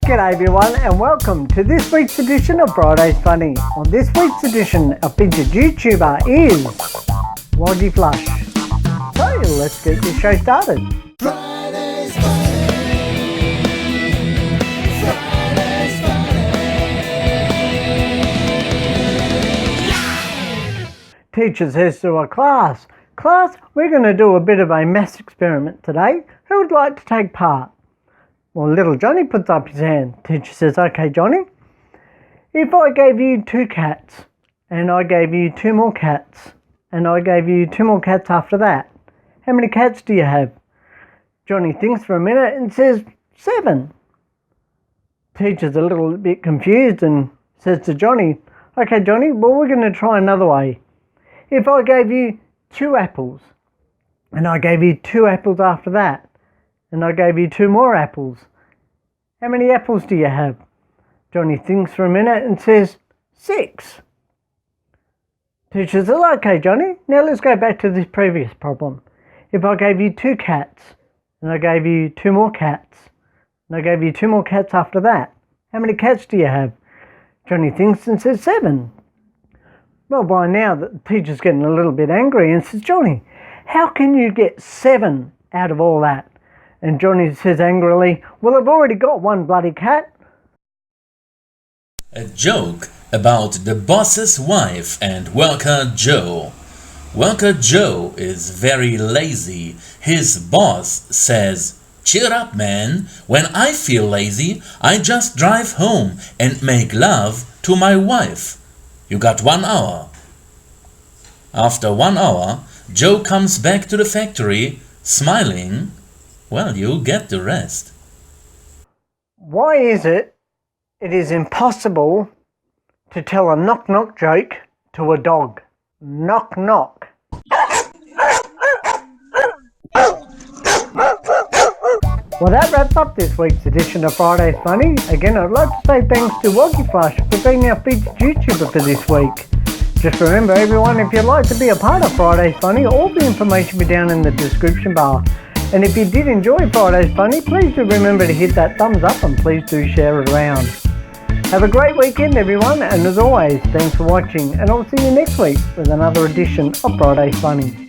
G'day everyone and welcome to this week's edition of Friday's Funny. On this week's edition, our featured YouTuber is Woggy Flush. So let's get this show started. Friday's Funny. Friday's Funny. Teacher says to her class, we're going to do a bit of a maths experiment today. Who would like to take part? Well, little Johnny puts up his hand. Teacher says, okay, Johnny, if I gave you 2 cats, and I gave you 2 more cats, and I gave you 2 more cats after that, how many cats do you have? Johnny thinks for a minute and says, 7. Teacher's a little bit confused and says to Johnny, okay, Johnny, well, we're going to try another way. If I gave you 2 apples, and I gave you 2 apples after that, and I gave you 2 more apples, how many apples do you have? Johnny thinks for a minute and says, 6. Teacher says, okay, Johnny, now let's go back to this previous problem. If I gave you 2 cats, and I gave you 2 more cats, and I gave you 2 more cats after that, how many cats do you have? Johnny thinks and says, 7. Well, by now the teacher's getting a little bit angry and says, Johnny, how can you get 7 out of all that? And Johnny says angrily, well, I've already got 1 bloody cat. A joke about the boss's wife and Welker Joe. Welker Joe is very lazy. His boss says, cheer up, man. When I feel lazy, I just drive home and make love to my wife. You got 1 hour. After 1 hour, Joe comes back to the factory, smiling. Well, you get the rest. Why is it is impossible to tell a knock-knock joke to a dog? Knock-knock. Well, that wraps up this week's edition of Friday's Funny. Again, I'd like to say thanks to Woggy Flush for being our featured YouTuber for this week. Just remember, everyone, if you'd like to be a part of Friday's Funny, all the information will be down in the description bar. And if you did enjoy Friday's Funny, please do remember to hit that thumbs up and please do share it around. Have a great weekend, everyone, and as always, thanks for watching, and I'll see you next week with another edition of Friday's Funny.